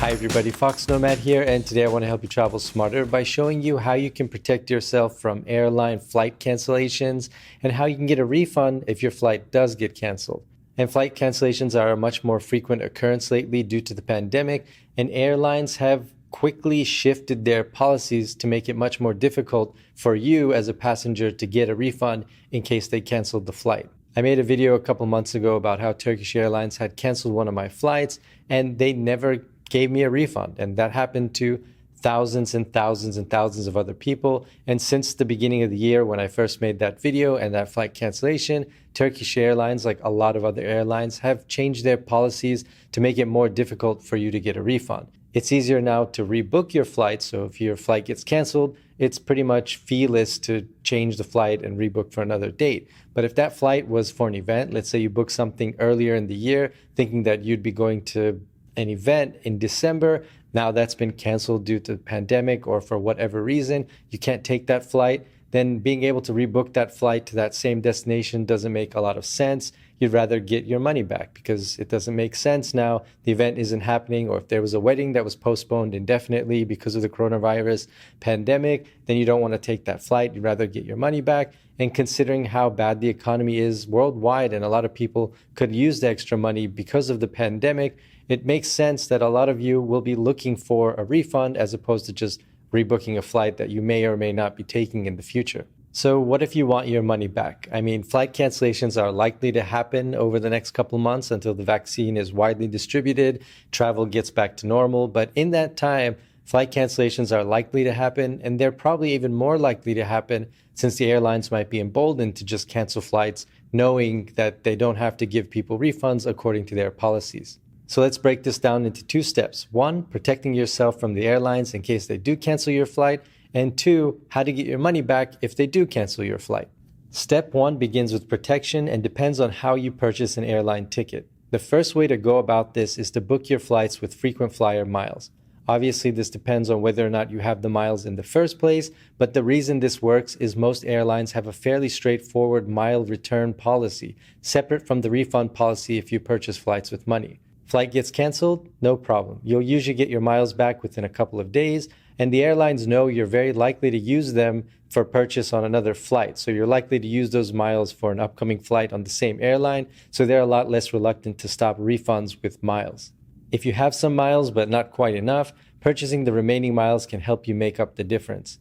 Hi everybody, foXnoMad here, and today I want to help you travel smarter by showing you how you can protect yourself from airline flight cancellations and how you can get a refund if your flight does get canceled. And flight cancellations are a much more frequent occurrence lately due to the pandemic, and airlines have quickly shifted their policies to make it much more difficult for you as a passenger to get a refund in case they canceled the flight. I made a video a couple months ago about how Turkish Airlines had canceled one of my flights and they never gave me a refund. And that happened to thousands and thousands and thousands of other people. And since the beginning of the year, when I first made that video and that flight cancellation, Turkish Airlines, like a lot of other airlines, have changed their policies to make it more difficult for you to get a refund. It's easier now to rebook your flight. So if your flight gets canceled, it's pretty much feeless to change the flight and rebook for another date. But if that flight was for an event, let's say you booked something earlier in the year, thinking that you'd be going to an event in December, now that's been canceled due to the pandemic or for whatever reason, you can't take that flight, then being able to rebook that flight to that same destination doesn't make a lot of sense. You'd rather get your money back because it doesn't make sense now. The event isn't happening, or if there was a wedding that was postponed indefinitely because of the coronavirus pandemic, then you don't want to take that flight. You'd rather get your money back. And considering how bad the economy is worldwide and a lot of people could use the extra money because of the pandemic, it makes sense that a lot of you will be looking for a refund as opposed to just rebooking a flight that you may or may not be taking in the future. So what if you want your money back? I mean, flight cancellations are likely to happen over the next couple months until the vaccine is widely distributed, travel gets back to normal. But in that time, flight cancellations are likely to happen, and they're probably even more likely to happen since the airlines might be emboldened to just cancel flights, knowing that they don't have to give people refunds according to their policies. So let's break this down into two steps. One, protecting yourself from the airlines in case they do cancel your flight. And two, how to get your money back if they do cancel your flight. Step one begins with protection and depends on how you purchase an airline ticket. The first way to go about this is to book your flights with frequent flyer miles. Obviously, this depends on whether or not you have the miles in the first place, but the reason this works is most airlines have a fairly straightforward mile return policy, separate from the refund policy if you purchase flights with money. Flight gets canceled, no problem. You'll usually get your miles back within a couple of days, and the airlines know you're very likely to use them for purchase on another flight. So you're likely to use those miles for an upcoming flight on the same airline, so they're a lot less reluctant to stop refunds with miles. If you have some miles but not quite enough, purchasing the remaining miles can help you make up the difference.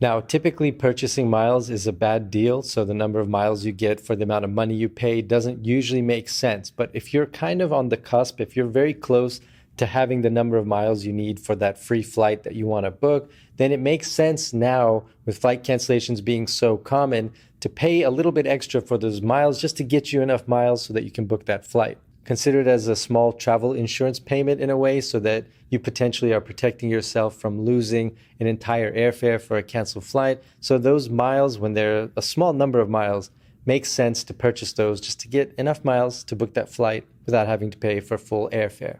Now, typically purchasing miles is a bad deal, so the number of miles you get for the amount of money you pay doesn't usually make sense. But if you're kind of on the cusp, if you're very close to having the number of miles you need for that free flight that you want to book, then it makes sense now, with flight cancellations being so common, to pay a little bit extra for those miles just to get you enough miles so that you can book that flight. Consider it as a small travel insurance payment in a way, so that you potentially are protecting yourself from losing an entire airfare for a canceled flight. So those miles, when they're a small number of miles, makes sense to purchase those just to get enough miles to book that flight without having to pay for full airfare.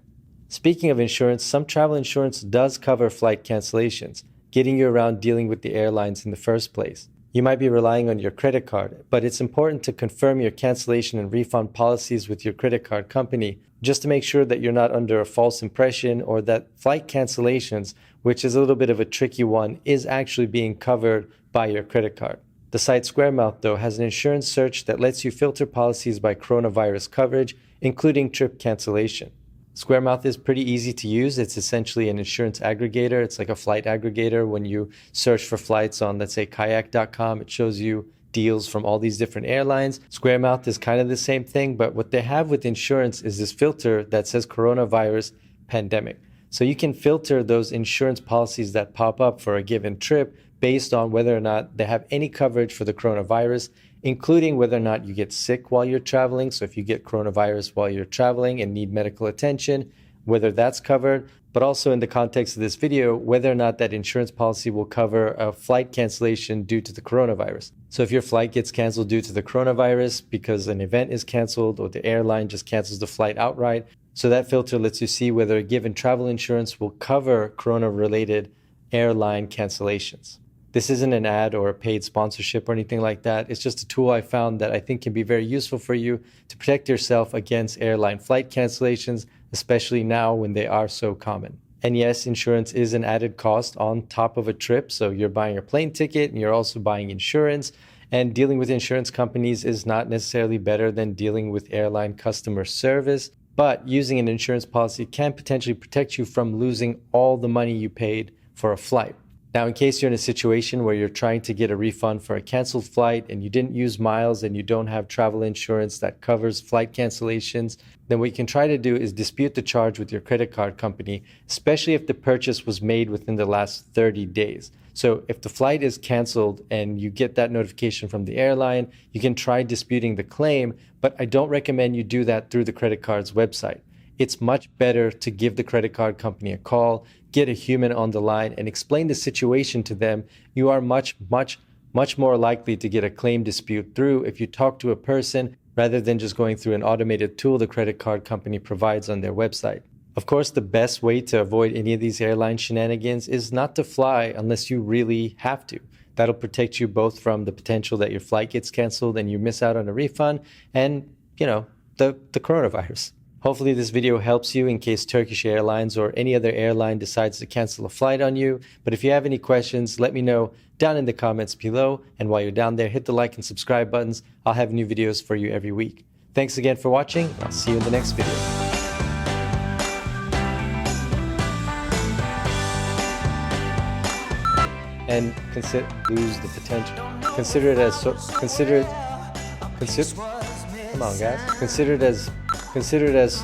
Speaking of insurance, some travel insurance does cover flight cancellations, getting you around dealing with the airlines in the first place. You might be relying on your credit card, but it's important to confirm your cancellation and refund policies with your credit card company just to make sure that you're not under a false impression, or that flight cancellations, which is a little bit of a tricky one, is actually being covered by your credit card. The site SquareMouth, though, has an insurance search that lets you filter policies by coronavirus coverage, including trip cancellation. SquareMouth is pretty easy to use. It's essentially an insurance aggregator. It's like a flight aggregator. When you search for flights on, let's say, kayak.com, it shows you deals from all these different airlines. SquareMouth is kind of the same thing, but what they have with insurance is this filter that says coronavirus pandemic. So you can filter those insurance policies that pop up for a given trip based on whether or not they have any coverage for the coronavirus, including whether or not you get sick while you're traveling. So if you get coronavirus while you're traveling and need medical attention, whether that's covered, but also in the context of this video, whether or not that insurance policy will cover a flight cancellation due to the coronavirus. So if your flight gets canceled due to the coronavirus because an event is canceled, or the airline just cancels the flight outright, so that filter lets you see whether a given travel insurance will cover corona-related airline cancellations. This isn't an ad or a paid sponsorship or anything like that. It's just a tool I found that I think can be very useful for you to protect yourself against airline flight cancellations, especially now when they are so common. And yes, insurance is an added cost on top of a trip. So you're buying a plane ticket and you're also buying insurance. And dealing with insurance companies is not necessarily better than dealing with airline customer service. But using an insurance policy can potentially protect you from losing all the money you paid for a flight. Now, in case you're in a situation where you're trying to get a refund for a canceled flight and you didn't use miles and you don't have travel insurance that covers flight cancellations, then what you can try to do is dispute the charge with your credit card company, especially if the purchase was made within the last 30 days. So if the flight is canceled and you get that notification from the airline, you can try disputing the claim, but I don't recommend you do that through the credit card's website. It's much better to give the credit card company a call, get a human on the line, and explain the situation to them. You are much more likely to get a claim dispute through if you talk to a person rather than just going through an automated tool the credit card company provides on their website. Of course, the best way to avoid any of these airline shenanigans is not to fly unless you really have to. That'll protect you both from the potential that your flight gets canceled and you miss out on a refund and, the coronavirus. Hopefully this video helps you in case Turkish Airlines or any other airline decides to cancel a flight on you. But if you have any questions, let me know down in the comments below. And while you're down there, hit the like and subscribe buttons. I'll have new videos for you every week. Thanks again for watching. I'll see you in the next video. And lose the potential. Consider it as come on, guys. Consider it as